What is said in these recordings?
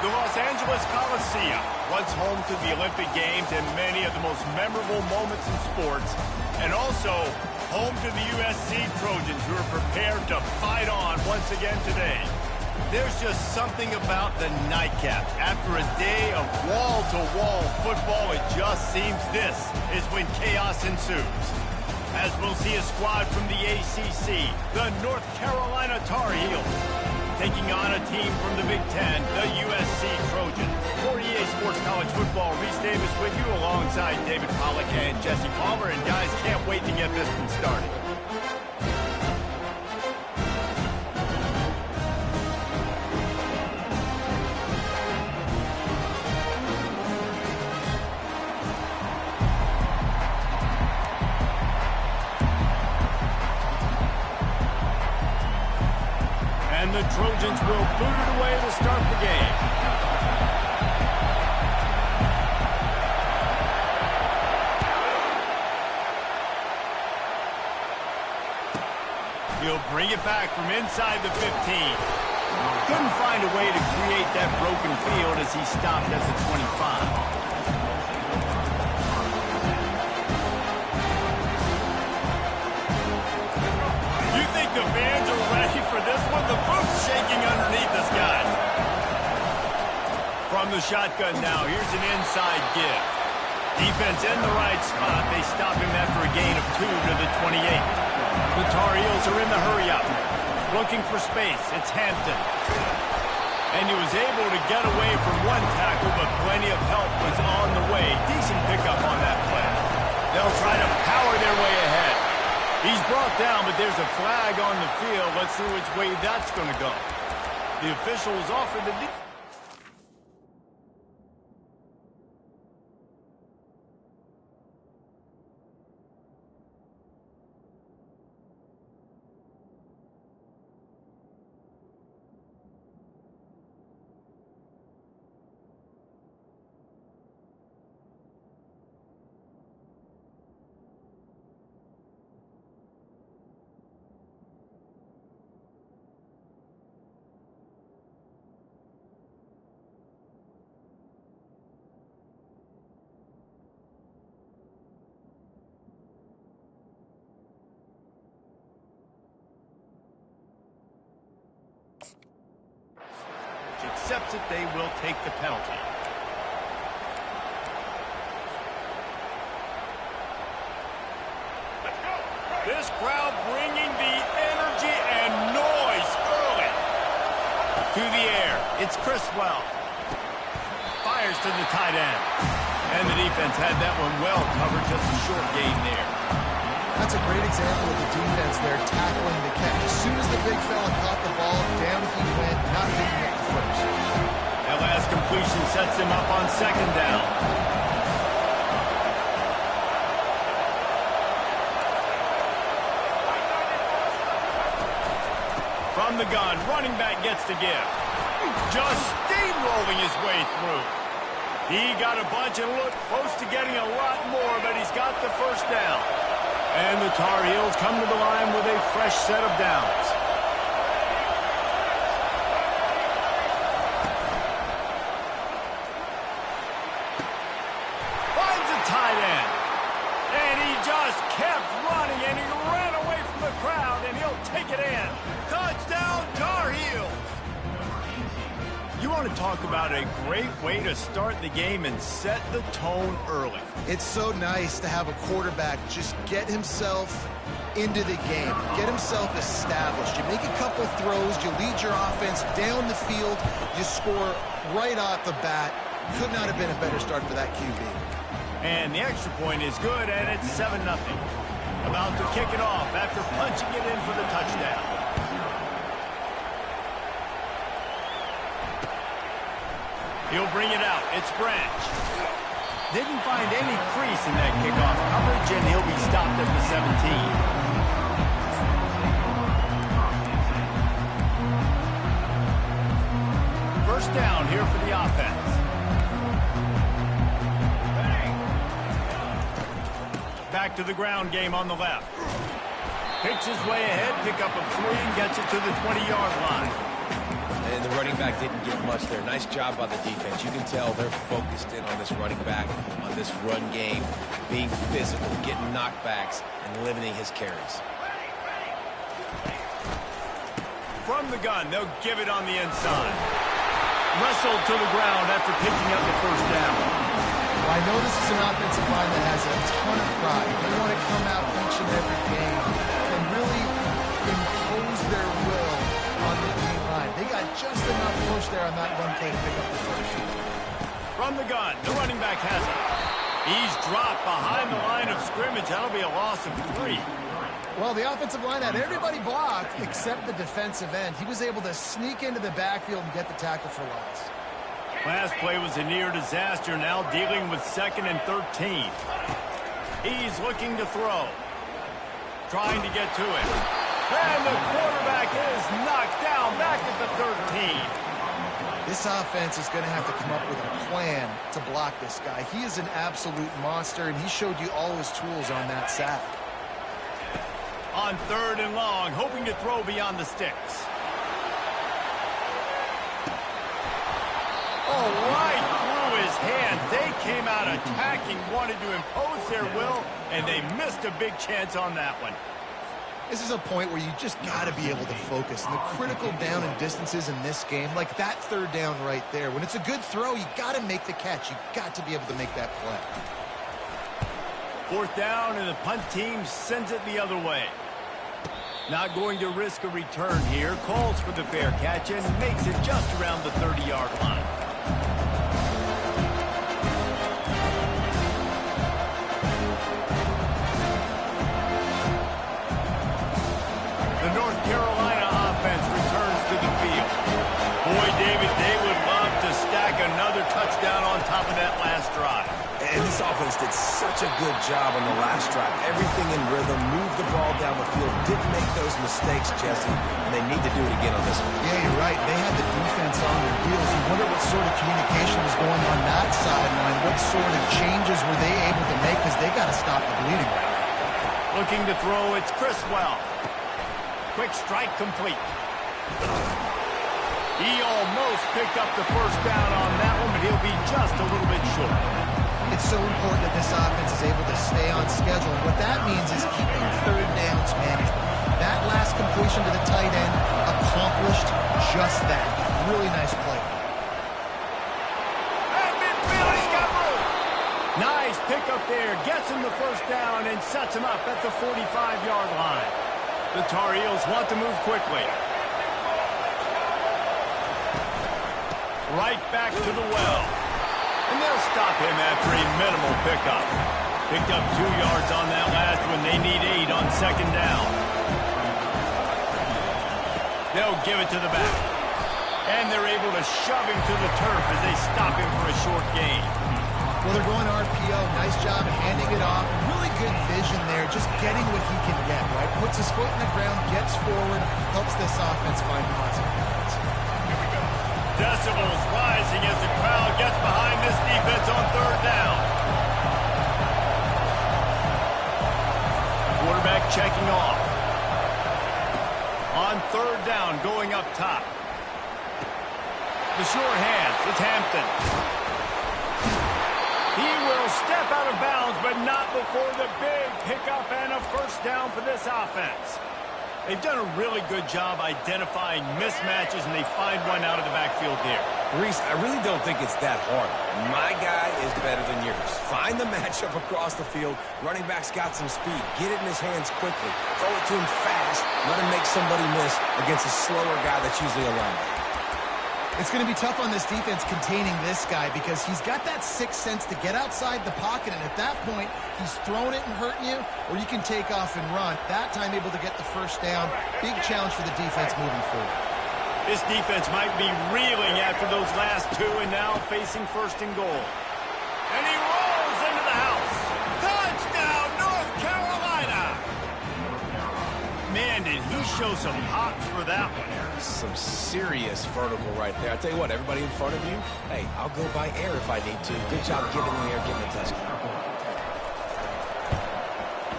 The Los Angeles Coliseum, once home to the Olympic Games and many of the most memorable moments in sports, and also home to the USC Trojans, who are prepared to fight on once again today. There's just something about the nightcap. After a day of wall-to-wall football, it just seems this is when chaos ensues. As we'll see a squad from the ACC, the North Carolina Tar Heels, taking on a team from the Big Ten, the USC Trojans. For EA Sports College Football, Reese Davis with you alongside David Pollack and Jesse Palmer. And guys, can't wait to get this one started. And the Trojans will boot it away to start the game. He'll bring it back from inside the 15. Couldn't find a way to create that broken field as he stopped at the 25. The fans are ready for this one. The roof's shaking underneath us, guys. From the shotgun now, here's an inside give. Defense in the right spot. They stop him after a gain of 2 to the 28. The Tar Heels are in the hurry-up. Looking for space. It's Hampton. And he was able to get away from one tackle, but plenty of help was on the way. Decent pickup on that play. They'll try to power their way ahead. He's brought down, but there's a flag on the field. Let's see which way that's going to go. The officials offered the... accepts it, they will take the penalty. This crowd bringing the energy and noise early. To the air, it's Criswell. Fires to the tight end. And the defense had that one well covered, just a short gain there. That's a great example of the defense there tackling the catch. As soon as the big fella caught the ball, down he went, not picking up the first. That last completion sets him up on second down. From the gun, running back gets to give. Just steamrolling his way through. He got a bunch and looked close to getting a lot more, but he's got the first down. And the Tar Heels come to the line with a fresh set of downs. Finds a tight end. And he just kept running, and he ran away from the crowd, and he'll take it in. Touchdown, Tar Heels! You want to talk about a great way to start the game and set the tone early. It's so nice to have a quarterback just get himself into the game, get himself established. You make a couple throws, you lead your offense down the field, you score right off the bat. Could not have been a better start for that QB. And the extra point is good, and it's 7-0. About to kick it off after punching it in for the touchdown. He'll bring it out. It's Branch. Didn't find any crease in that kickoff coverage, and he'll be stopped at the 17. First down here for the offense. Back to the ground game on the left. Picks his way ahead, pick up a 3, and gets it to the 20-yard line. and the running back didn't get much there. Nice job by the defense. You can tell they're focused in on this running back, on this run game, being physical, getting knockbacks, and limiting his carries. From the gun, they'll give it on the inside. Wrestled to the ground after picking up the first down. Well, I know this is an offensive line that has a ton of pride. They want to come out each and every game and really impose their will on the D-line. They got just enough push there on that run play to pick up the first. From the gun, the running back has it. He's dropped behind the line of scrimmage. That'll be a loss of 3. Well, the offensive line had everybody blocked except the defensive end. He was able to sneak into the backfield and get the tackle for loss. Last play was a near disaster, now dealing with 2nd and 13. He's looking to throw. Trying to get to it. And the quarterback is knocked down back at the 13. This offense is going to have to come up with a plan to block this guy. He is an absolute monster, and he showed you all his tools on that sack. On 3rd and long, hoping to throw beyond the sticks. Oh, right through his hand. They came out attacking, wanted to impose their will, and they missed a big chance on that one. This is a point where you just got to be able to focus. And the critical down and distances in this game, like that 3rd down right there, when it's a good throw, you got to make the catch. You got to be able to make that play. 4th down, and the punt team sends it the other way. Not going to risk a return here. Calls for the fair catch and makes it just around the 30-yard line. The North Carolina offense returns to the field. Boy, David, they would love to stack another touchdown on top of that last drive. And this offense did such a good job on the last drive. Everything in rhythm, moved the ball down the field, didn't make those mistakes, Jesse, and they need to do it again on this one. Yeah, you're right. They had the defense on their heels. You wonder what sort of communication was going on that sideline. What sort of changes were they able to make, because they got to stop the bleeding right now. Looking to throw, it's Criswell. Quick strike complete. He almost picked up the first down on that one, but he'll be just a little bit short. It's so important that this offense is able to stay on schedule. And what that means is keeping 3rd downs management. That last completion to the tight end accomplished just that. Really nice play. And midfield, he's got room. Nice pickup there. Gets him the first down and sets him up at the 45-yard line. The Tar Heels want to move quickly. Right back to the well. And they'll stop him after a minimal pickup. Picked up 2 yards on that last one. They need 8 on 2nd down. They'll give it to the back. And they're able to shove him to the turf as they stop him for a short gain. Well, they're going RPO. Nice job handing it off. Really good vision there. Just getting what he can get, right? Puts his foot in the ground, gets forward, helps this offense find positive points. Decibels rising as the crowd gets behind this defense on 3rd down. Quarterback checking off. On 3rd down, going up top. The sure hands, it's Hampton. He will step out of bounds, but not before the big pickup and a first down for this offense. They've done a really good job identifying mismatches, and they find one out of the backfield there. Reese, I really don't think it's that hard. My guy is better than yours. Find the matchup across the field. Running back's got some speed. Get it in his hands quickly. Throw it to him fast. Let him make somebody miss against a slower guy that's usually a linebacker. It's going to be tough on this defense containing this guy because he's got that sixth sense to get outside the pocket, and at that point, he's throwing it and hurting you, or you can take off and run. That time able to get the first down. Big challenge for the defense moving forward. This defense might be reeling after those last 2 and now facing 1st and goal. And he rolls into the house. Touchdown, North Carolina! Man, did he show some hops for that one. Some serious vertical right there. I tell you what, everybody in front of you, hey, I'll go by air if I need to. Good job getting in the air, getting the touchdown.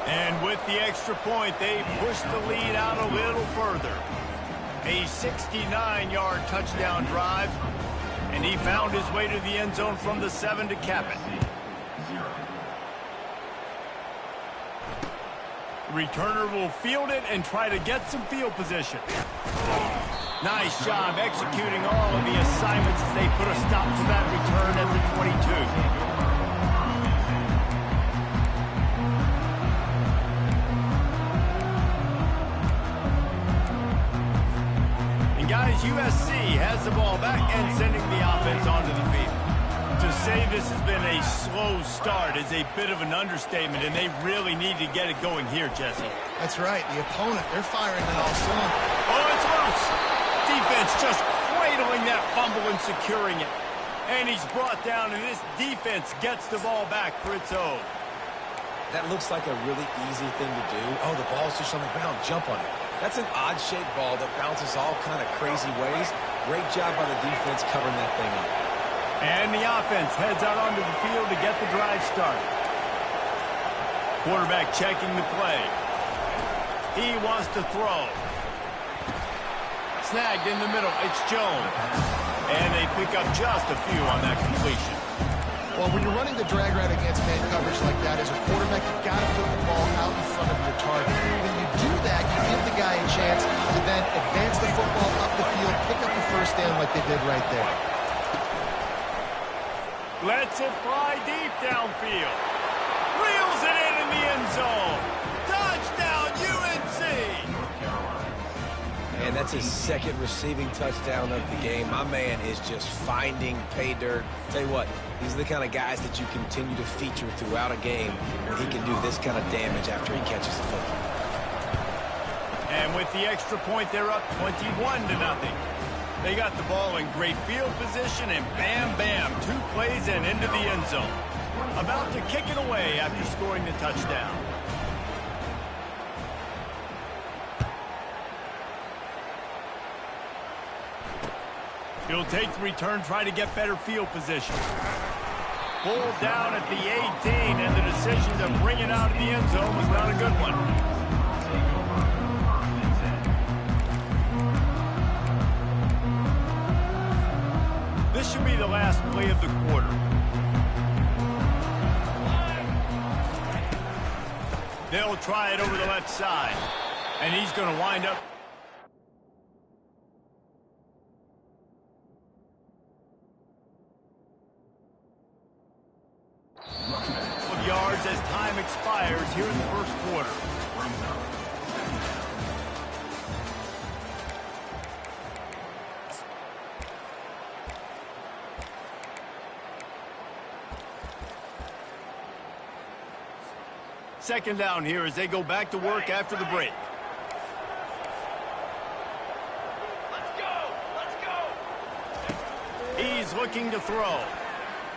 And with the extra point, they push the lead out a little further. A 69-yard touchdown drive, and he found his way to the end zone from the 7 to cap it. Returner will field it and try to get some field position. Nice job executing all of the assignments as they put a stop to that return at the 22. Guys, USC has the ball back and sending the offense onto the field. To say this has been a slow start is a bit of an understatement, and they really need to get it going here, Jesse. That's right. The opponent, they're firing it all cylinders. Oh, it's loose. Defense just cradling that fumble and securing it. And he's brought down, and this defense gets the ball back for its own. That looks like a really easy thing to do. Oh, the ball's just on the ground. Jump on it. That's an odd-shaped ball that bounces all kind of crazy ways. Great job by the defense covering that thing up. And the offense heads out onto the field to get the drive started. Quarterback checking the play. He wants to throw. Snagged in the middle. It's Jones. And they pick up just a few on that completion. Well, when you're running the drag route against man coverage like that, as a quarterback, you've got to put the ball out in front of your target. When you do that, you give the guy a chance to then advance the football up the field, pick up a first down like they did right there. Lets it fly deep downfield. Reels it in the end zone. Touchdown, UNC! And that's his second receiving touchdown of the game. My man is just finding pay dirt. Tell you what, these are the kind of guys that you continue to feature throughout a game when he can do this kind of damage after he catches the football. And with the extra point, they're up 21-0. They got the ball in great field position, and bam, bam, 2 plays and into the end zone. About to kick it away after scoring the touchdown. He'll take the return, try to get better field position. Pulled down at the 18, and the decision to bring it out of the end zone was not a good one. This should be the last play of the quarter. They'll try it over the left side, and he's going to wind up. Yards as time expires here in the first quarter. Second down here as they go back to work after the break. Let's go. He's looking to throw.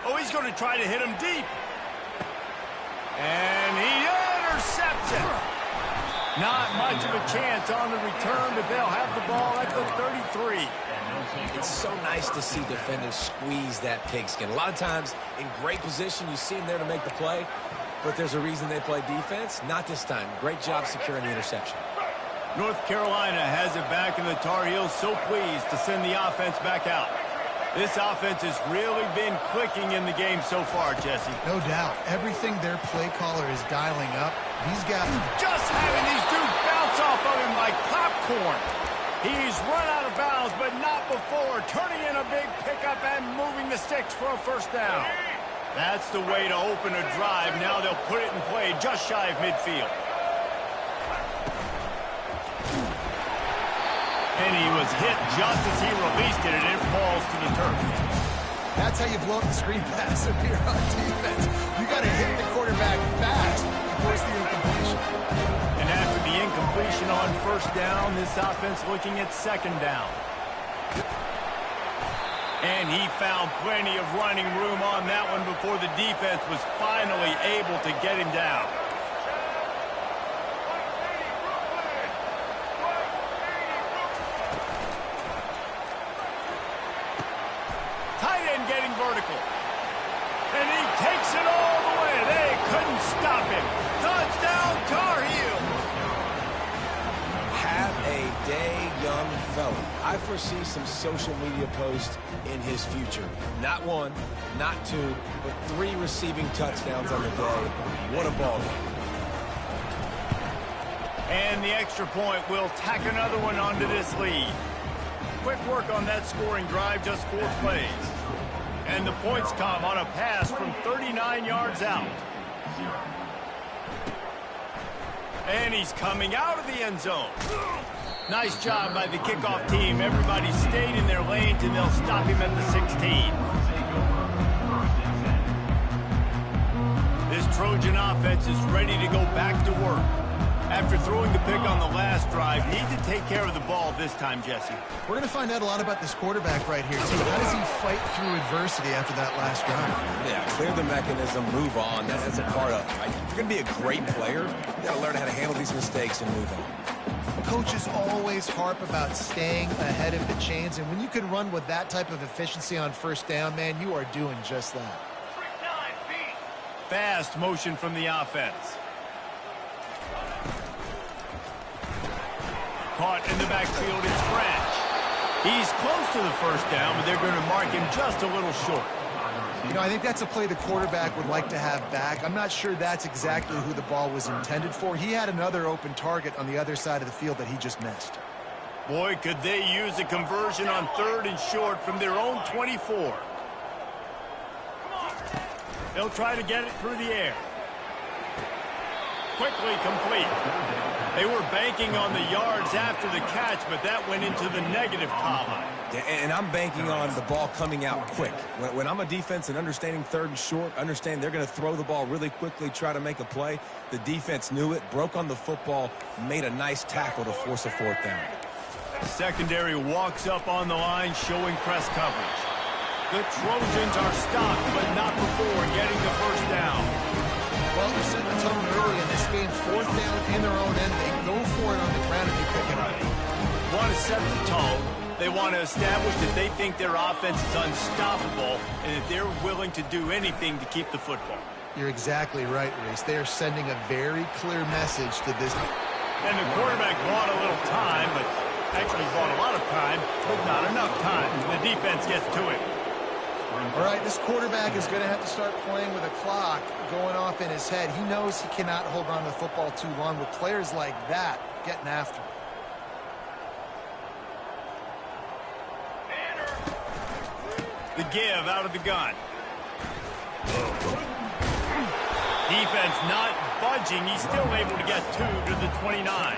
Oh, he's going to try to hit him deep. And he intercepts it. Not much of a chance on the return, but they'll have the ball at the 33. It's so nice to see defenders squeeze that pigskin. A lot of times, in great position, you see them there to make the play, but there's a reason they play defense. Not this time. Great job securing the interception. North Carolina has it back, and the Tar Heels so pleased to send the offense back out. This offense has really been clicking in the game so far, Jesse. No doubt. Everything their play caller is dialing up, he's got... Just having these dudes bounce off of him like popcorn. He's run out of bounds, but not before. Turning in a big pickup and moving the sticks for a first down. That's the way to open a drive. Now they'll put it in play just shy of midfield. And he was hit just as he released it, and it falls to the turf. That's how you blow up the screen pass if you're on defense. You got to hit the quarterback fast to force the incompletion. And after the incompletion on first down, this offense looking at second down. And he found plenty of running room on that one before the defense was finally able to get him down. Tight end getting vertical. And he takes it all the way. They couldn't stop him. Touchdown, Tar Heels. Have a Yay, young fella. I foresee some social media posts in his future. Not one, not two, but 3 receiving touchdowns on the day. What a ball game. And the extra point will tack another one onto this lead. Quick work on that scoring drive, just 4 plays. And the points come on a pass from 39 yards out. And he's coming out of the end zone. Nice job by the kickoff team. Everybody stayed in their lanes, and they'll stop him at the 16. This Trojan offense is ready to go back to work. After throwing the pick on the last drive, need to take care of the ball this time, Jesse. We're going to find out a lot about this quarterback right here, too. How does he fight through adversity after that last drive? Yeah, clear the mechanism, move on. That's a part of it, right? If you're going to be a great player, you got to learn how to handle these mistakes and move on. Coaches always harp about staying ahead of the chains, and when you can run with that type of efficiency on first down, man, you are doing just that. Fast motion from the offense. Caught in the backfield is French. He's close to the first down, but they're going to mark him just a little short. You know, I think that's a play the quarterback would like to have back. I'm not sure that's exactly who the ball was intended for. He had another open target on the other side of the field that he just missed. Boy, could they use a conversion on 3rd and short from their own 24. They'll try to get it through the air. Quickly complete. They were banking on the yards after the catch, but that went into the negative column. And I'm banking on the ball coming out quick. When I'm a defense and understanding 3rd and short, understand they're going to throw the ball really quickly, try to make a play. The defense knew it, broke on the football, made a nice tackle to force a 4th down. Secondary walks up on the line, showing press coverage. The Trojans are stopped, but not before getting the first down. Well, they're setting the tone early in this game. 4th down in their own end. They go for it on the ground and they pick it up. Want to set the tone. They want to establish that they think their offense is unstoppable and that they're willing to do anything to keep the football. You're exactly right, Reese. They are sending a very clear message to this. And the quarterback bought a little time, but actually bought a lot of time, but not enough time. The defense gets to it. All right, this quarterback is going to have to start playing with a clock going off in his head. He knows he cannot hold on to the football too long with players like that getting after him. The give out of the gun. Defense not budging. He's still able to get 2 to the 29.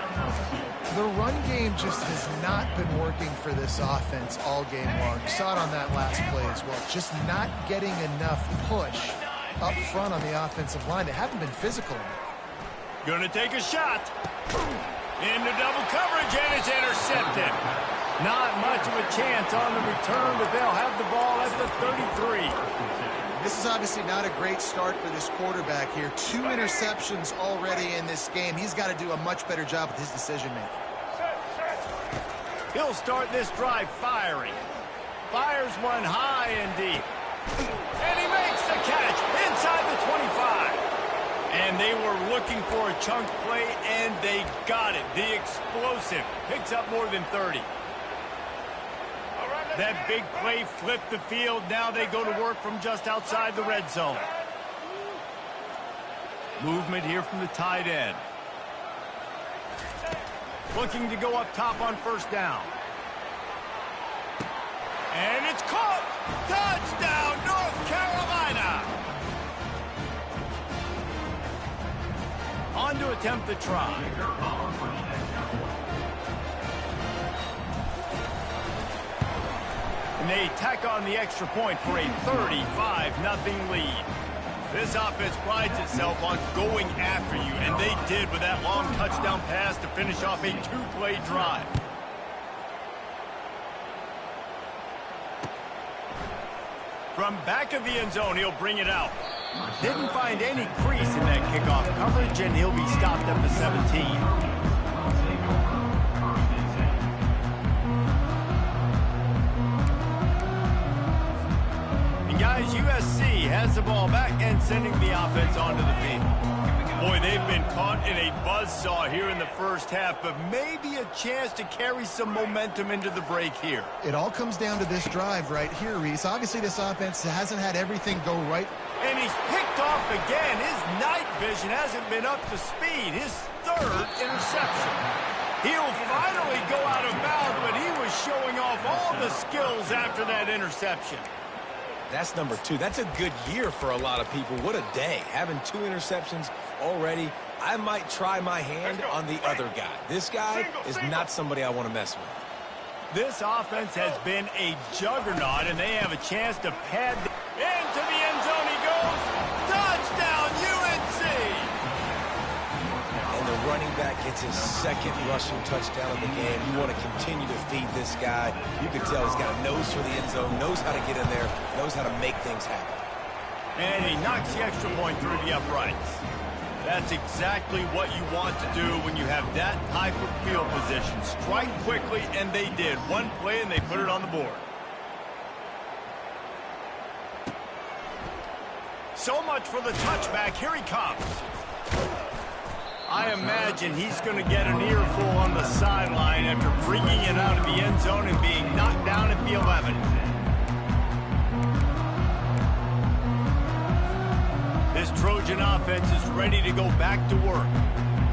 The run game just has not been working for this offense all game long. You saw it on that last play as well. Just not getting enough push up front on the offensive line. They haven't been physical enough. Gonna take a shot. Into double coverage, and it's intercepted. Not much of a chance on the return, but they'll have the ball at the 33. This is obviously not a great start for this quarterback here. 2 interceptions already in this game. He's got to do a much better job with his decision-making. He'll start this drive firing. Fires one high and deep. And he makes the catch inside the 25. And they were looking for a chunk play, and they got it. The explosive picks up more than 30. That big play flipped the field. Now they go to work from just outside the red zone. Movement here from the tight end. Looking to go up top on first down. And it's caught. Touchdown, North Carolina. On to attempt the try. And they tack on the extra point for a 35-0 lead. This offense prides itself on going after you, and they did with that long touchdown pass to finish off a 2-play drive. From back of the end zone, he'll bring it out. Didn't find any crease in that kickoff coverage, and he'll be stopped at the 17. Guys, USC has the ball back and sending the offense onto the field. Boy, they've been caught in a buzzsaw here in the first half, but maybe a chance to carry some momentum into the break here. It all comes down to this drive right here, Reese. Obviously, this offense hasn't had everything go right. And he's picked off again. His night vision hasn't been up to speed. His third interception. He'll finally go out of bounds, but he was showing off all the skills after that interception. That's number 2. That's a good year for a lot of people. What a day. Having 2 interceptions already. I might try my hand on the other guy. This guy is not somebody I want to mess with. This offense has been a juggernaut, and they have a chance to pad into the end zone. He goes. Touchdown, UNC! And the running back gets his second rushing touchdown of the game. You want to continue to feed this guy. You can tell he's got a nose for the end zone, knows how to get in there, knows how to make things happen. And he knocks the extra point through the uprights. That's exactly what you want to do when you have that type of field position. Strike quickly, and they did. One play, and they put it on the board. So much for the touchback. Here he comes. I imagine he's going to get an earful on the sideline after bringing it out of the end zone and being knocked down at the 11. This Trojan offense is ready to go back to work.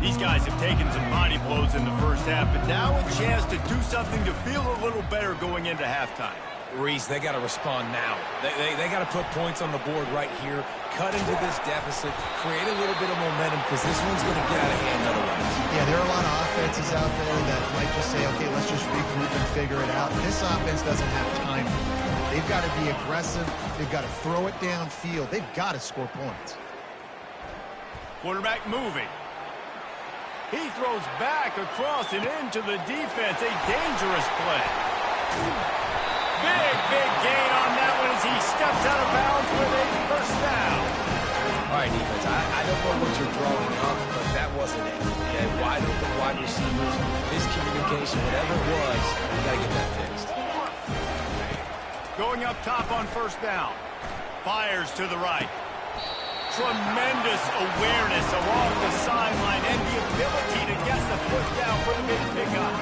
These guys have taken some body blows in the first half, but now a chance to do something to feel a little better going into halftime. Reese, they got to respond now. They got to put points on the board right here, cut into this deficit, create a little bit of momentum, because this one's going to get out of hand otherwise. Yeah, there are a lot of offenses out there that might just say, okay, let's just regroup and figure it out. This offense doesn't have time. They've got to be aggressive. They've got to throw it downfield. They've got to score points. Quarterback moving. He throws back across and into the defense. A dangerous play. Big gain on that one as he steps out of bounds with a first down. All right, defense, I don't know what you're drawing up, but that wasn't it. Yeah, wide open wide receivers, miscommunication, whatever it was, you got to get that fixed. Going up top on first down. Fires to the right. Tremendous awareness along the sideline and the ability to get the foot down for the big pickup.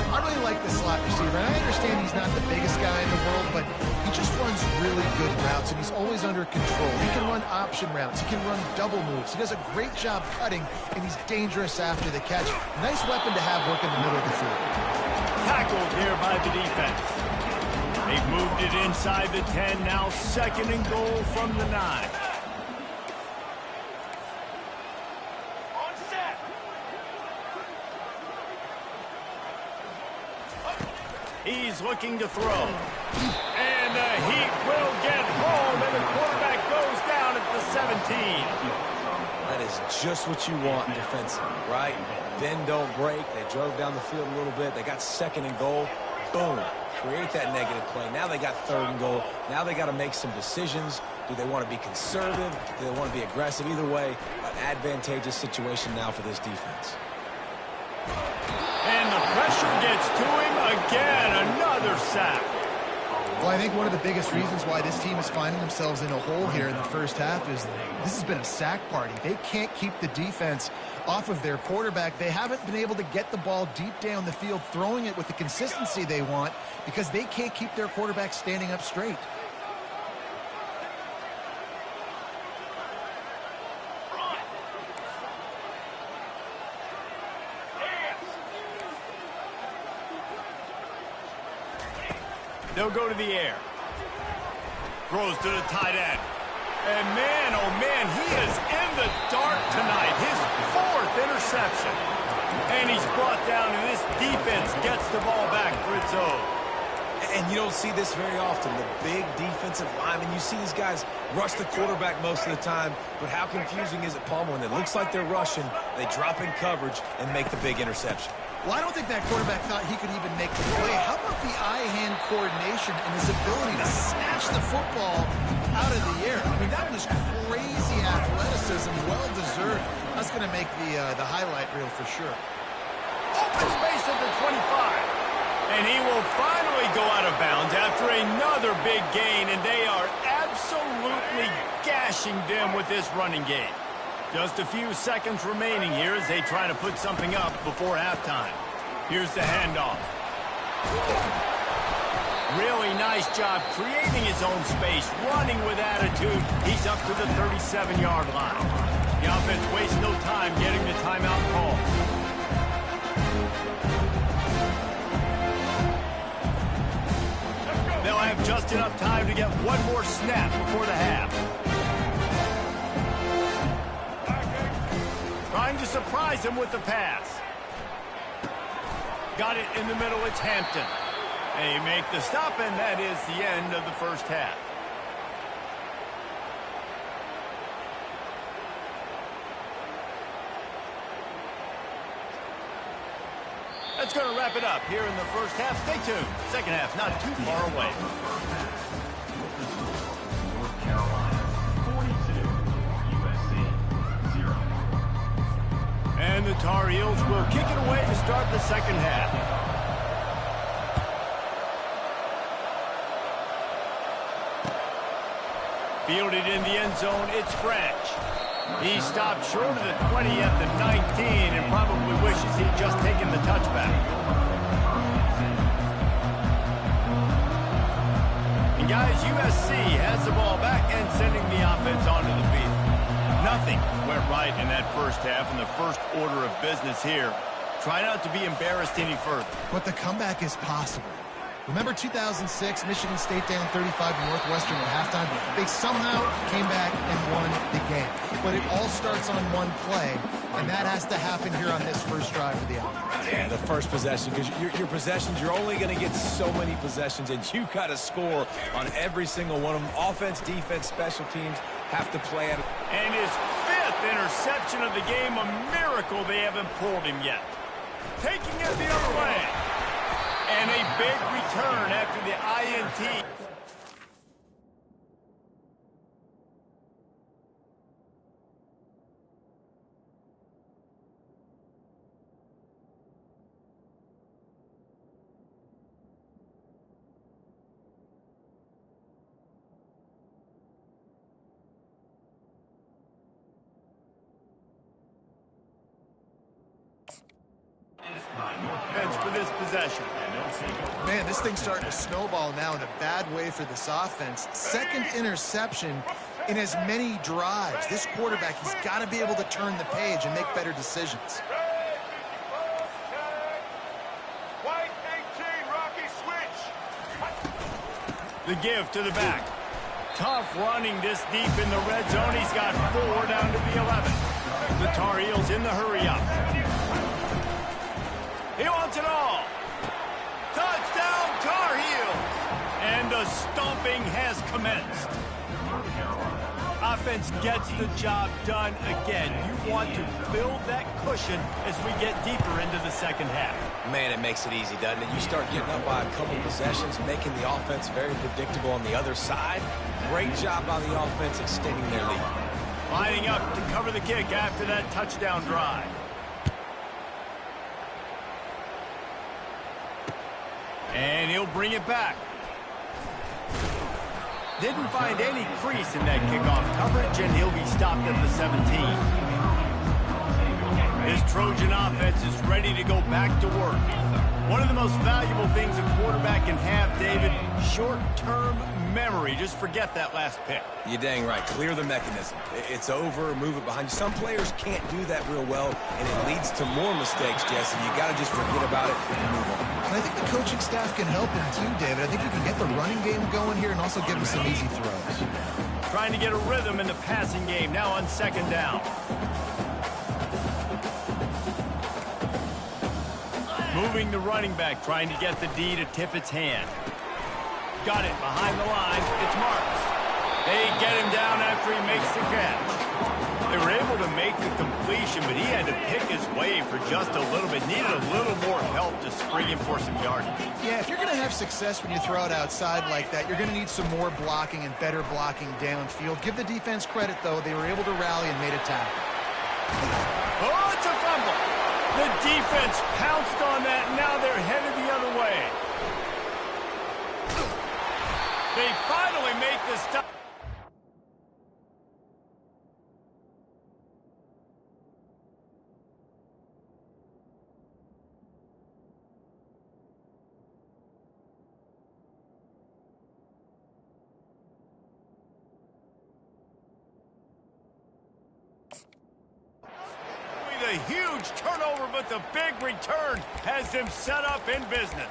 I really like the slot receiver, and I understand he's not the biggest guy in the world, but he just runs really good routes, and he's always under control. He can run option routes. He can run double moves. He does a great job cutting, and he's dangerous after the catch. Nice weapon to have work in the middle of the field. Tackled here by the defense. They've moved it inside the 10, now second and goal from the 9. He's looking to throw. And the heat will get home, and the quarterback goes down at the 17. That is just what you want defensively, right? Bend, don't break. They drove down the field a little bit. They got second and goal. Boom. Create that negative play. Now they got third and goal. Now they got to make some decisions. Do they want to be conservative? Do they want to be aggressive? Either way, an advantageous situation now for this defense. And the pressure gets to him again. Another sack. Well, I think one of the biggest reasons why this team is finding themselves in a hole here in the first half is this has been a sack party. They can't keep the defense off of their quarterback. They haven't been able to get the ball deep down the field, throwing it with the consistency they want because they can't keep their quarterback standing up straight. They'll go to the air. Throws to the tight end. And man, oh man, he is in the dark tonight. His 4th interception. And he's brought down, and this defense gets the ball back for its own. And you don't see this very often. The big defensive linemen, you see these guys rush the quarterback most of the time, but how confusing is it, Palmer, when it looks like they're rushing, they drop in coverage and make the big interception? Well, I don't think that quarterback thought he could even make the play. How about the eye-hand coordination and his ability to snatch the football out of the air? I mean, that was crazy athleticism, well-deserved. That's going to make the highlight reel for sure. Open space at the 25. And he will finally go out of bounds after another big gain, and they are absolutely gashing them with this running game. Just a few seconds remaining here as they try to put something up before halftime. Here's the handoff. Really nice job creating his own space, running with attitude. He's up to the 37-yard line. The offense wastes no time getting the timeout call. They'll have just enough time to get one more snap before the half. Trying to surprise him with the pass. Got it in the middle. It's Hampton. They make the stop, and that is the end of the first half. That's going to wrap it up here in the first half. Stay tuned. Second half not too far away. North Carolina, 42, USC, 0. And the Tar Heels will kick it away to start the second half. Fielded in the end zone, it's Branch. He stopped short of the 20 at the 19 and probably wishes he'd just taken the touchback. And guys, USC has the ball back and sending the offense onto the field. Nothing went right in that first half, and the first order of business here. Try not to be embarrassed any further. But the comeback is possible. Remember 2006, Michigan State down 35 to Northwestern at halftime? They somehow came back and won the game. But it all starts on one play, and that has to happen here on this first drive of the offense. Yeah, the first possession, because your possessions, you're only going to get so many possessions, and you got to score on every single one of them. Offense, defense, special teams have to play at it. And his fifth interception of the game, a miracle they haven't pulled him yet. Taking it the other way. And a big return after the INT. For this possession. Man, this thing's starting to snowball now in a bad way for this offense. Second interception in as many drives. This quarterback, he's got to be able to turn the page and make better decisions. White 18, Rocky switch. The give to the back. Tough running this deep in the red zone. He's got 4 down to the 11. The Tar Heels in the hurry up. He wants it all. Touchdown, Tar Heels. And the stomping has commenced. Offense gets the job done again. You want to build that cushion as we get deeper into the second half. Man, it makes it easy, doesn't it? You start getting up by a couple possessions, making the offense very predictable on the other side. Great job by the offense extending their lead. Lining up to cover the kick after that touchdown drive. And he'll bring it back. Didn't find any crease in that kickoff coverage, and he'll be stopped at the 17. This Trojan offense is ready to go back to work. One of the most valuable things a quarterback can have, David, short-term memory. Just forget that last pick. You're dang right. Clear the mechanism. It's over, move it behind you. Some players can't do that real well, and it leads to more mistakes, Jesse. You got to just forget about it and move on. And I think the coaching staff can help him too, David. I think we can get the running game going here and also give him some easy throws. Trying to get a rhythm in the passing game, now on second down. Moving the running back, trying to get the D to tip its hand. Got it behind the line. It's Marks. They get him down after he makes the catch. They were able to make the completion, but he had to pick his way for just a little bit. Needed a little more help to spring him for some yardage. Yeah, if you're going to have success when you throw it outside like that, you're going to need some more blocking and better blocking downfield. Give the defense credit, though. They were able to rally and made a tackle. Oh, it's a fumble. The defense pounced on that. Now they're headed the other way. They finally make the stop. a huge turnover, but the big return has them set up in business.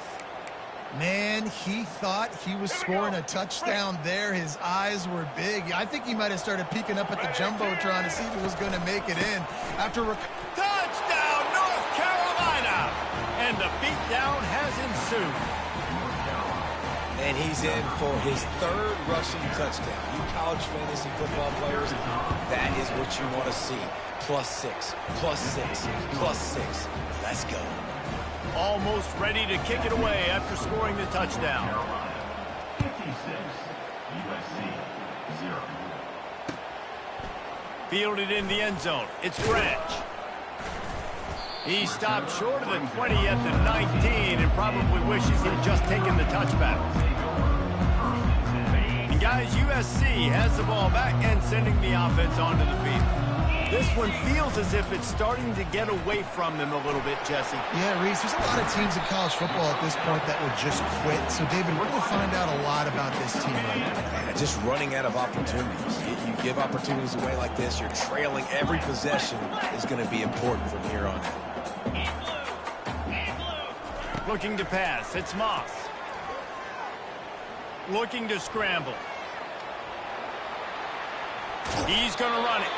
Man, he thought he was scoring a touchdown there. His eyes were big. I think he might have started peeking up at the Jumbotron to see if he was going to make it in. Touchdown, North Carolina! And the beatdown has ensued. And he's in for his third rushing touchdown. You college fantasy football players, that is what you want to see. +6, +6, +6. Let's go. Almost ready to kick it away after scoring the touchdown. Carolina 56, USC 0. Fielded in the end zone. It's Branch. He stopped short of the 20 at the 19 and probably wishes he'd just taken the touchback. And guys, USC has the ball back and sending the offense onto the field. This one feels as if it's starting to get away from them a little bit, Jesse. Yeah, Reese, there's a lot of teams in college football at this point that will just quit. So, David, we're going to find out a lot about this team right now. Just running out of opportunities. You give opportunities away like this, you're trailing every possession is going to be important from here on out. Looking to pass. It's Moss. Looking to scramble. He's going to run it.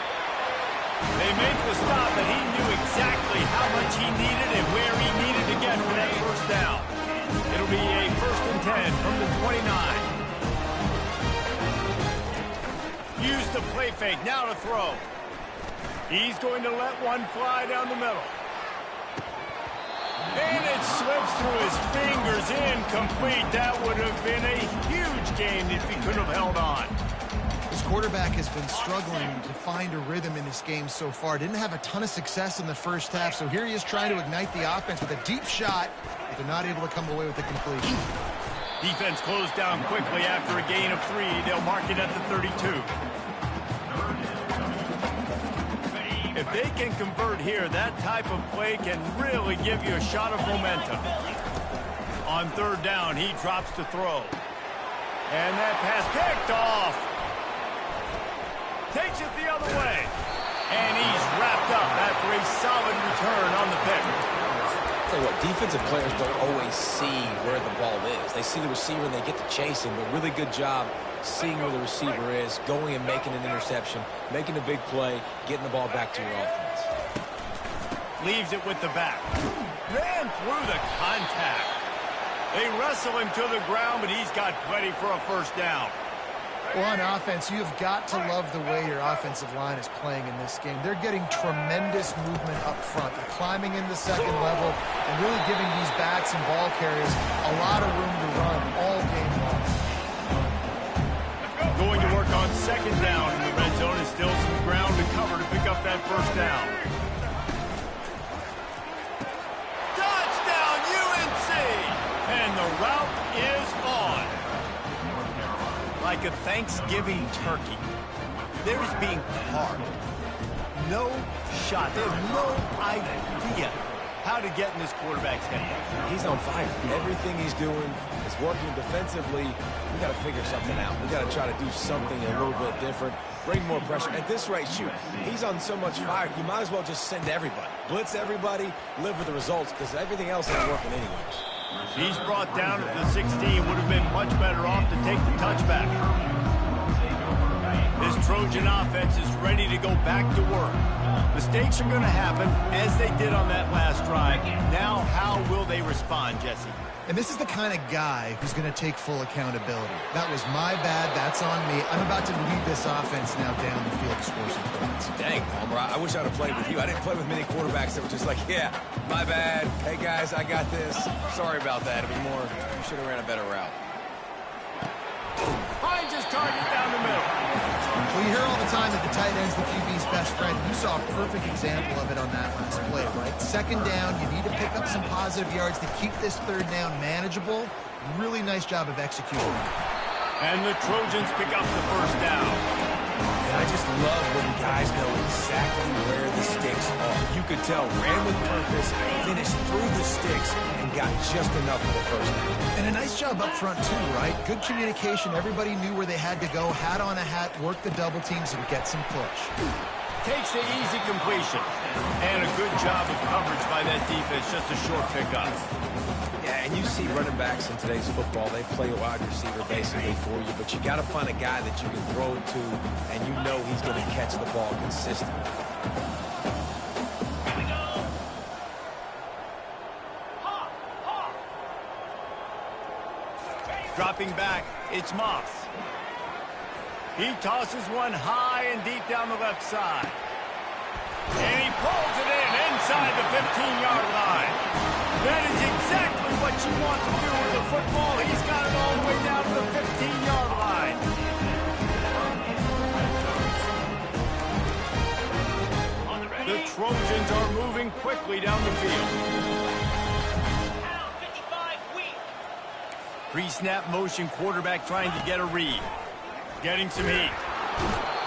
They make the stop, but he knew exactly how much he needed and where he needed to get for that first down. It'll be a 1st and 10 from the 29. Use the play fake. Now to throw. He's going to let one fly down the middle. And it slips through his fingers, incomplete. That would have been a huge gain if he could have held on. This quarterback has been struggling to find a rhythm in this game so far. Didn't have a ton of success in the first half, so here he is trying to ignite the offense with a deep shot, but they're not able to come away with the completion. Defense closed down quickly after a gain of 3. They'll mark it at the 32. If they can convert here, that type of play can really give you a shot of momentum. On 3rd down, he drops to throw. And that pass picked off. Takes it the other way. And he's wrapped up after a solid return on the pick. I'll tell you what, defensive players don't always see where the ball is. They see the receiver and they get to chase him. But really good job seeing where the receiver is, going and making an interception, making a big play, getting the ball back to your offense. Leaves it with the back. Ran through the contact. They wrestle him to the ground, but he's got plenty for a 1st down. Well, on offense, you have got to love the way your offensive line is playing in this game. They're getting tremendous movement up front. They're climbing in the 2nd level and really giving these backs and ball carriers a lot of room to run all game long. Going to work on 2nd down in the red zone and still some ground to cover to pick up that 1st down. Touchdown, UNC! And the route is on. Like a Thanksgiving turkey. They're just being carved. No shot. They have no idea how to get in this quarterback's head. He's on fire. Everything he's doing is working defensively. We got to figure something out. We got to try to do something a little bit different. Bring more pressure. At this rate, shoot, he's on so much fire, you might as well just send everybody. Blitz everybody, live with the results, because everything else ain't working anyways. He's brought down at the 16. Would have been much better off to take the touchback. This Trojan offense is ready to go back to work. Mistakes are going to happen, as they did on that last drive. Now, how will they respond, Jesse? And this is the kind of guy who's going to take full accountability. That was my bad. That's on me. I'm about to lead this offense now down the field to score some points. Dang, Homer, I wish I would have played with you. I didn't play with many quarterbacks that were just like, yeah, my bad. Hey, guys, I got this. Sorry about that. It was more, you should have ran a better route. Finds his target down the middle. Well, you hear all the time that the tight end's the QB's best friend. You saw a perfect example of it on that last play, right? 2nd down, you need to pick up some positive yards to keep this 3rd down manageable. Really nice job of executing. And the Trojans pick up the 1st down. And I just love when guys know exactly where the sticks are. You could tell, ran with purpose, finished through the sticks, and got just enough for the 1st down. And a nice job up front, too, right? Good communication. Everybody knew where they had to go. Hat on a hat, work the double teams, and get some push. Takes the easy completion. And a good job of coverage by that defense, just a short pickup. Yeah, and you see running backs in today's football, they play a wide receiver basically for you, but you got to find a guy that you can throw it to, and you know he's going to catch the ball consistently. Dropping back, it's Moss. He tosses one high and deep down the left side. And he pulls it in inside the 15-yard line. That is exactly what you want to do with the football. He's got it all the way down to the 15-yard line. The Trojans are moving quickly down the field. Pre-snap motion, quarterback trying to get a read. Getting some heat.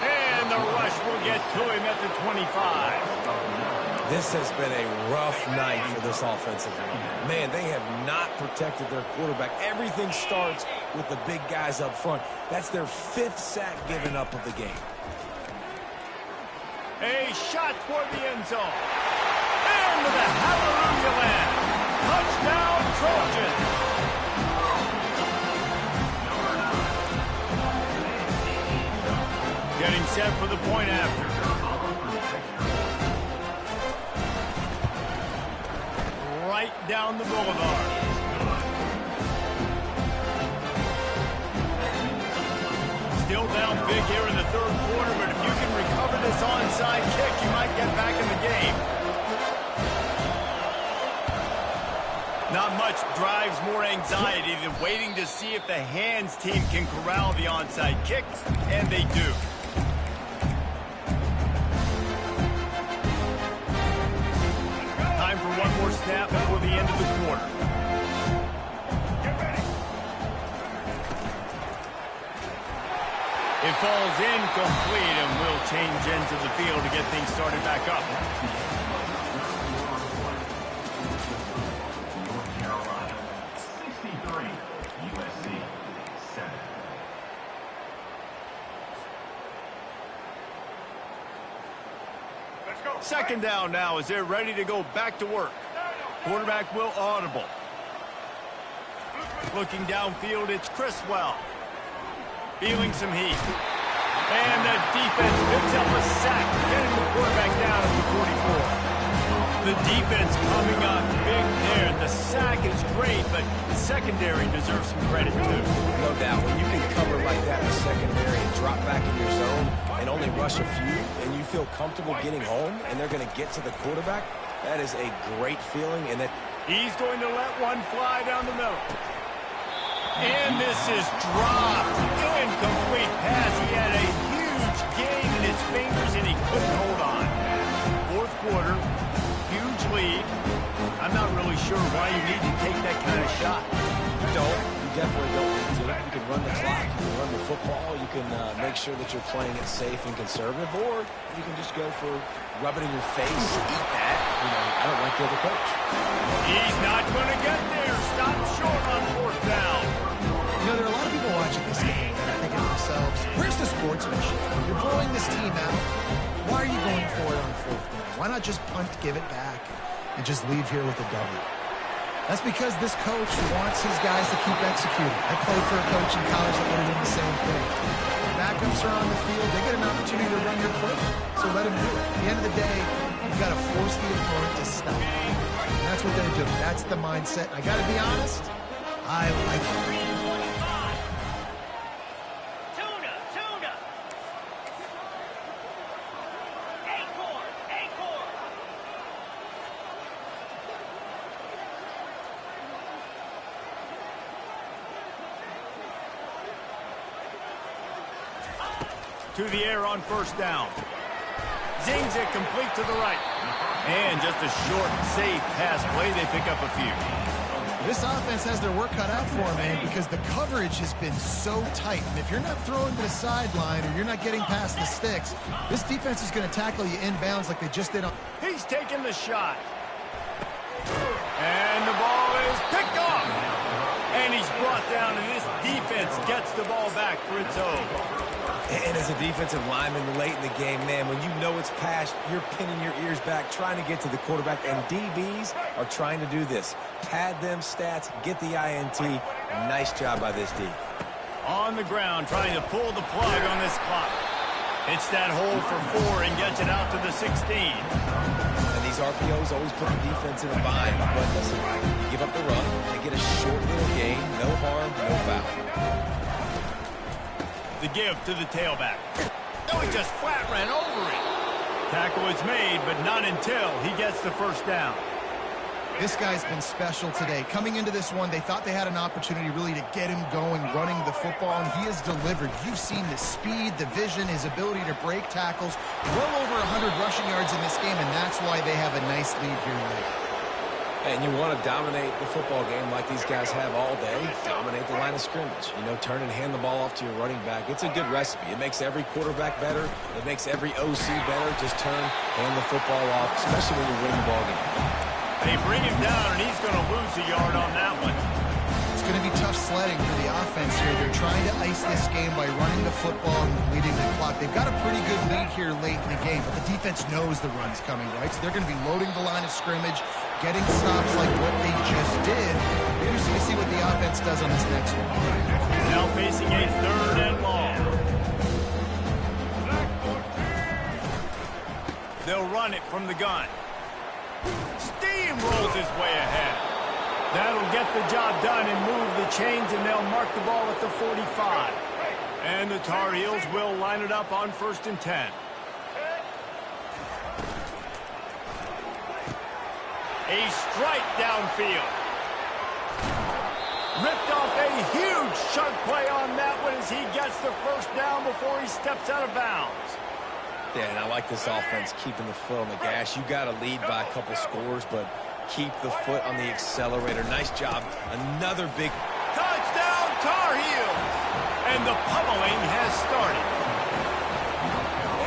And the rush will get to him at the 25. This has been a rough night for this offensive line. Man, they have not protected their quarterback. Everything starts with the big guys up front. That's their 5th sack given up of the game. A shot toward the end zone. And the hallelujah land. Touchdown, Trojans. Getting set for the point after. Right down the boulevard. Still down big here in the 3rd quarter, but if you can recover this onside kick, you might get back in the game. Not much drives more anxiety than waiting to see if the hands team can corral the onside kicks, and they do. Time for one more snap before the end of the quarter. It falls incomplete and will change into the field to get things started back up. North Carolina, 63, USC, 7. Second down now as they're ready to go back to work. Quarterback will audible. Looking downfield, it's Criswell. Feeling some heat. And the defense picks up a sack, getting the quarterback down at the 44. The defense coming up big there. The sack is great, but the secondary deserves some credit too. No doubt. When you can cover like that in the secondary and drop back in your zone and only rush a few, and you feel comfortable getting home, and they're going to get to the quarterback, that is a great feeling. And that he's going to let one fly down the middle. And this is dropped. Incomplete pass. He had a huge gain in his fingers, and he couldn't hold on. 4th quarter, huge lead. I'm not really sure why you need to take that kind of shot. you don't. You definitely don't need to. You can run the clock. You can run the football. You can make sure that you're playing it safe and conservative, or you can just go for rub it in your face, eat that. You know, I don't like the other coach. He's not going to get there. Stop short on 4th down. You know, there are a lot of people watching this game that are thinking to themselves, where's the sportsmanship? You're blowing this team out. Why are you going for it on 4th down? Why not just punt, give it back, and just leave here with a W? That's because this coach wants his guys to keep executing. I played for a coach in college that would have done the same thing. The backups are on the field. They get an opportunity to run your play, so let them do it. At the end of the day, you've got to force the opponent to stop. And that's what they're doing. That's the mindset. I got to be honest, I like it. To the air on 1st down. Zings it complete to the right. And just a short, safe pass play. They pick up a few. This offense has their work cut out for them, man, because the coverage has been so tight. And if you're not throwing to the sideline or you're not getting past the sticks, this defense is going to tackle you inbounds like they just did on. He's taking the shot. And the ball is picked off. And he He's brought down, and this defense gets the ball back for its own. And as a defensive lineman late in the game, man, when you know it's passed, you're pinning your ears back, trying to get to the quarterback, and DBs are trying to do this. Pad them stats, get the INT. Nice job by this D. On the ground, trying to pull the plug on this clock. Hits that hole for 4 and gets it out to the 16. And these RPOs always put the defense in a bind. But listen, you give up the run, they get a short little gain, no harm, no foul. The give to the tailback. Oh, he just flat ran over it. Tackle is made, but not until he gets the first down. This guy's been special today. Coming into this one, they thought they had an opportunity really to get him going, running the football, and he has delivered. You've seen the speed, the vision, his ability to break tackles. Well over 100 rushing yards in this game, and that's why they have a nice lead here late. And you want to dominate the football game like these guys have all day. Dominate the line of scrimmage. You know, turn and hand the ball off to your running back. It's a good recipe. It makes every quarterback better. It makes every OC better. Just turn, hand the football off, especially when you're winning the ball game. They bring him down, and he's going to lose a yard on that one. It's going to be tough sledding for the offense here. They're trying to ice this game by running the football and leading the clock. They've got a pretty good lead here late in the game, but the defense knows the run's coming, right? So they're going to be loading the line of scrimmage, getting stops like what they just did. We're interested to see what the offense does on this next one. Now facing a 3rd and long. They'll run it from the gun. Steamrolls his way ahead. That'll get the job done and move the chains, and they'll mark the ball at the 45. And the Tar Heels will line it up on 1st and 10. A strike downfield. Ripped off a huge chunk play on that one as he gets the first down before he steps out of bounds. Yeah, and I like this offense keeping the foot on the gas. You got to lead by a couple scores, but keep the foot on the accelerator. Nice job. Another big touchdown, Tar Heels! And the pummeling has started.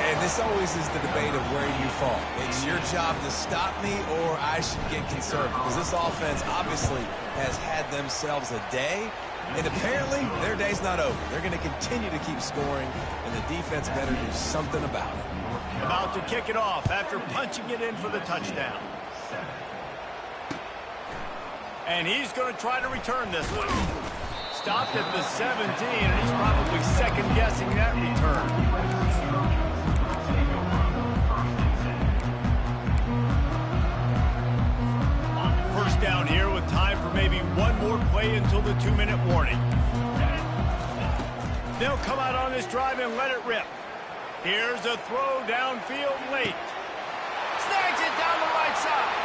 And this always is the debate of where you fall. It's your job to stop me, or I should get concerned, because this offense obviously has had themselves a day, and apparently their day's not over. They're going to continue to keep scoring, and the defense better do something about it. About to kick it off after punching it in for the touchdown. And he's going to try to return this one. Stopped at the 17, and he's probably second-guessing that return. First down here with time for maybe one more play until the 2-minute warning. They'll come out on this drive and let it rip. Here's a throw downfield late. Snags it down the right side.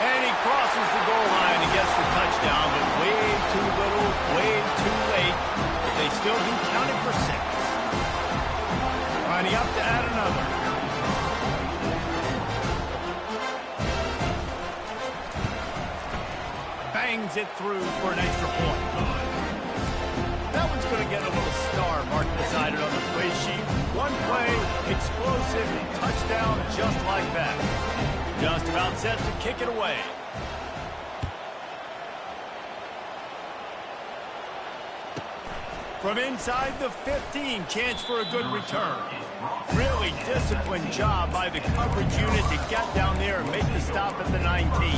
And he crosses the goal line and gets the touchdown, but way too little, way too late. But they still do count it for 6. Lining up to add another. Bangs it through for an extra point. That one's going to get a little star marked beside it on the play sheet. One play, explosive, touchdown just like that. Just about set to kick it away. From inside the 15, chance for a good return. Really disciplined job by the coverage unit to get down there and make the stop at the 19.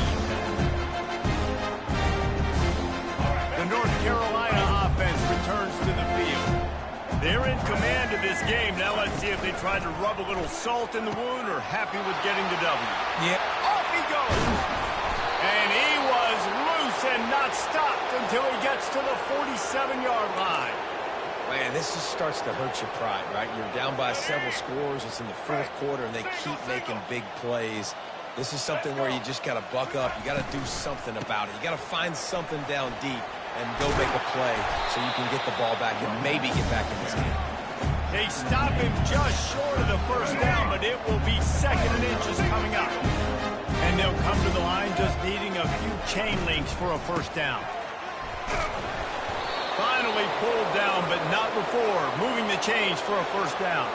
The North Carolina offense returns to the field. They're in command of this game. Now let's see if they try to rub a little salt in the wound or happy with getting the W. Yeah. Off he goes. And he was loose and not stopped until he gets to the 47-yard line. Man, this just starts to hurt your pride, right? You're down by several scores. It's in the 4th quarter, and they keep making big plays. This is something where you just got to buck up. You got to do something about it. You got to find something down deep and go make a play so you can get the ball back and maybe get back in this game. They stop him just short of the first down, but it will be 2nd and inches coming up. And they'll come to the line just needing a few chain links for a first down. Finally pulled down, but not before moving the chains for a first down.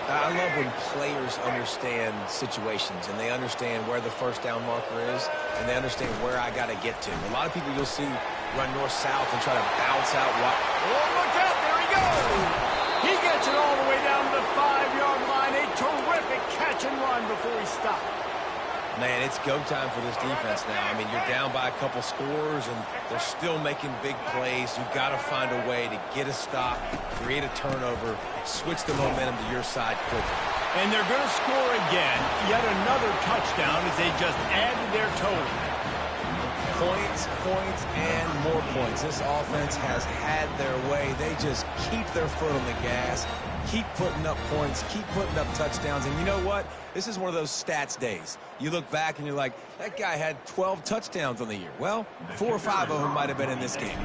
I love when players understand situations and they understand where the first down marker is. and they understand where I got to get to. A lot of people you'll see run north-south and try to bounce out. Oh, look out. There he goes. He gets it all the way down to the 5-yard line. A terrific catch and run before he stopped. Man, it's go time for this defense now. I mean, you're down by a couple scores, and they're still making big plays. You've got to find a way to get a stop, create a turnover, switch the momentum to your side quickly. And they're going to score again. Yet another touchdown as they just add to their total. Points, points, and more points. This offense has had their way. They just keep their foot on the gas, keep putting up points, keep putting up touchdowns. And you know what? This is one of those stats days. You look back and you're like, that guy had 12 touchdowns on the year. Well, 4 or 5 of them might have been in this game.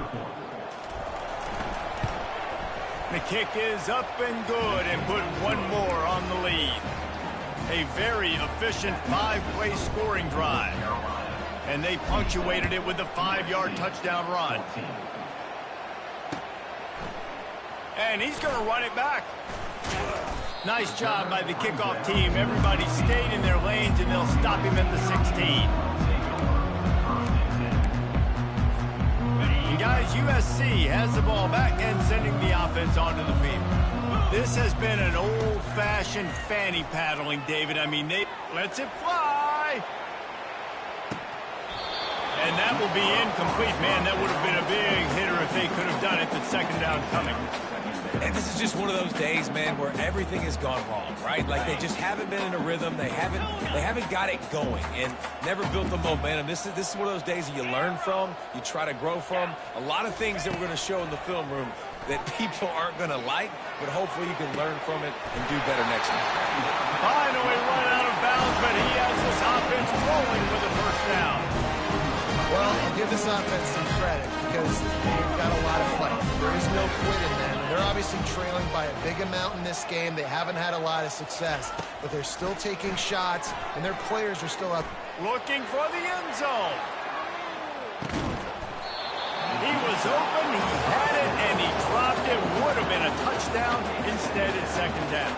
The kick is up and good and put one more on the lead. A very efficient 5-play scoring drive. And they punctuated it with a 5-yard touchdown run. And he's going to run it back. Nice job by the kickoff team. Everybody stayed in their lanes, and they'll stop him at the 16. And guys, USC has the ball back and sending the offense onto the field. This has been an old-fashioned fanny paddling, David. I mean, they lets it fly. And that will be incomplete. Man, that would have been a big hitter if they could have done it. The second down coming. And this is just one of those days, man, where everything has gone wrong, right? Like they just haven't been in a rhythm. They haven't got it going and never built the momentum. This is one of those days that you learn from, you try to grow from. A lot of things that we're going to show in the film room that people aren't going to like, but hopefully you can learn from it and do better next time. Finally run out of bounds, but he has this offense rolling with a first down. Well, I'll give this offense some credit because they've got a lot of fight. There is no quit in them. They're obviously trailing by a big amount in this game. They haven't had a lot of success, but they're still taking shots, and their players are still up. Looking for the end zone. He was open, he had it, and he dropped it. Would have been a touchdown. Instead, it's second down.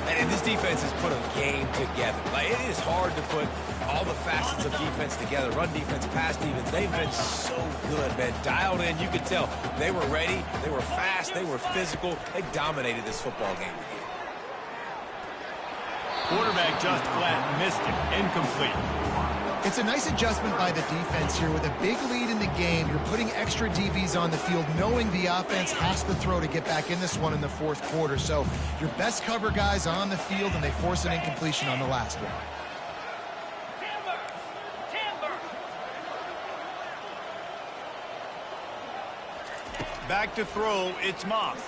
And this defense has put a game together. Like, it is hard to put all the facets of defense together. Run defense, pass defense. They've been so good, man. Dialed in. You could tell they were ready. They were fast. They were physical. They dominated this football game again. Quarterback just flat missed it. Incomplete. It's a nice adjustment by the defense here. With a big lead in the game, you're putting extra DBs on the field, knowing the offense has to throw to get back in this one in the fourth quarter. So your best cover guys on the field, and they force an incompletion on the last one. Back to throw, it's Moss.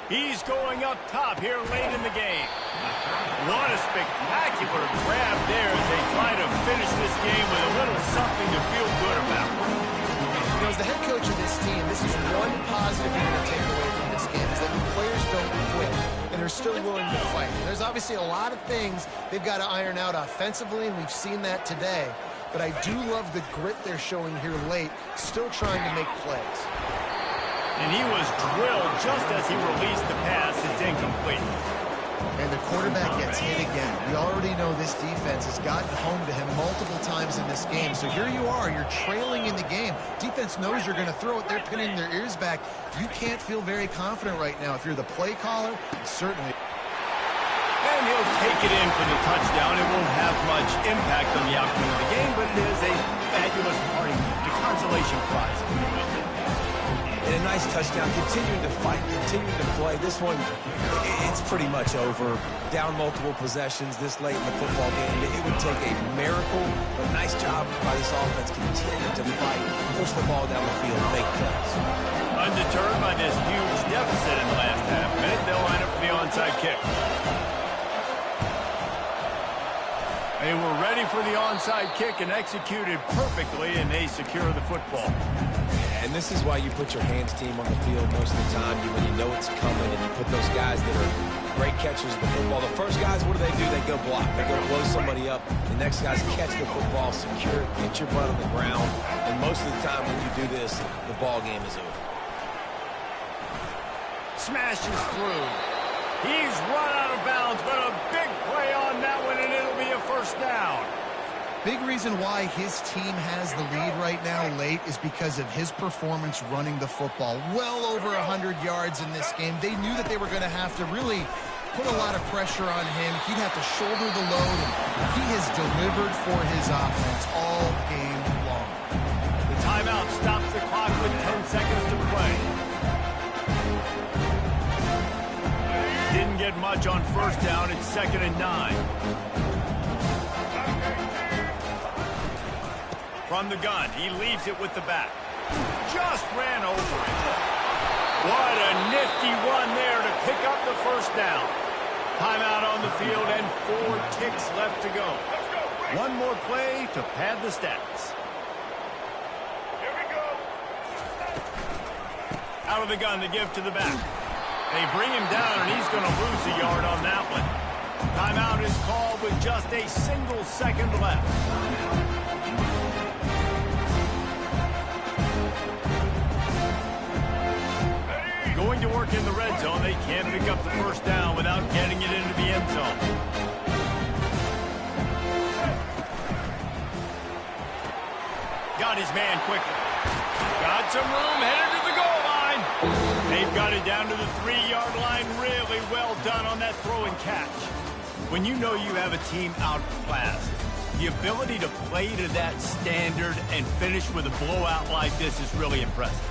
He's going up top here late in the game. What a spectacular grab there as they try to finish this game with a little something to feel good about. You know, as the head coach of this team, this is one positive you're going to take away from this game, is that the players don't quit, and they're still willing to fight. And there's obviously a lot of things they've got to iron out offensively, and we've seen that today. But I do love the grit they're showing here late, still trying to make plays. And he was drilled just as he released the pass. It's incomplete. And the quarterback gets hit again. We already know this defense has gotten home to him multiple times in this game. So here you are, you're trailing in the game. Defense knows you're going to throw it. They're pinning their ears back. You can't feel very confident right now. If you're the play caller, certainly. And he'll take it in for the touchdown. It won't have much impact on the outcome of the game, but it is a fabulous party, the consolation prize. And a nice touchdown, continuing to fight, continuing to play. This one, it's pretty much over. Down multiple possessions this late in the football game. It would take a miracle, but nice job by this offense continuing to fight, push the ball down the field, and make plays. Undeterred by this huge deficit in the last half minute, they'll line up for the onside kick. They were ready for the onside kick and executed perfectly, and they secure the football. And this is why you put your hands team on the field most of the time. When you know it's coming, and you put those guys that are great catchers of the football. The first guys, what do? They go block. They go blow somebody up. The next guys catch the football, secure it, get your butt on the ground. And most of the time when you do this, the ball game is over. Smashes through. He's run out of bounds, but a big play on that one, and it'll be a first down. Big reason why his team has the lead right now late is because of his performance running the football. Well over 100 yards in this game. They knew that they were going to have to really put a lot of pressure on him. He'd have to shoulder the load, and he has delivered for his offense all game long. The timeout stops the clock with 10 seconds to play. Didn't get much on first down. It's 2nd and 9. From the gun, he leaves it with the back. Just ran over it. What a nifty run there to pick up the first down. Timeout on the field and 4 ticks left to go. One more play to pad the stats. Here we go. Out of the gun to give to the back. They bring him down, and he's going to lose a yard on that one. Timeout is called with just a single second left. Going to work in the red zone. They can't pick up the first down without getting it into the end zone. Got his man quickly. Got some room, headed to the goal line. They've got it down to the 3-yard line. Really well done on that throw and catch. When you know you have a team outclassed, the ability to play to that standard and finish with a blowout like this is really impressive.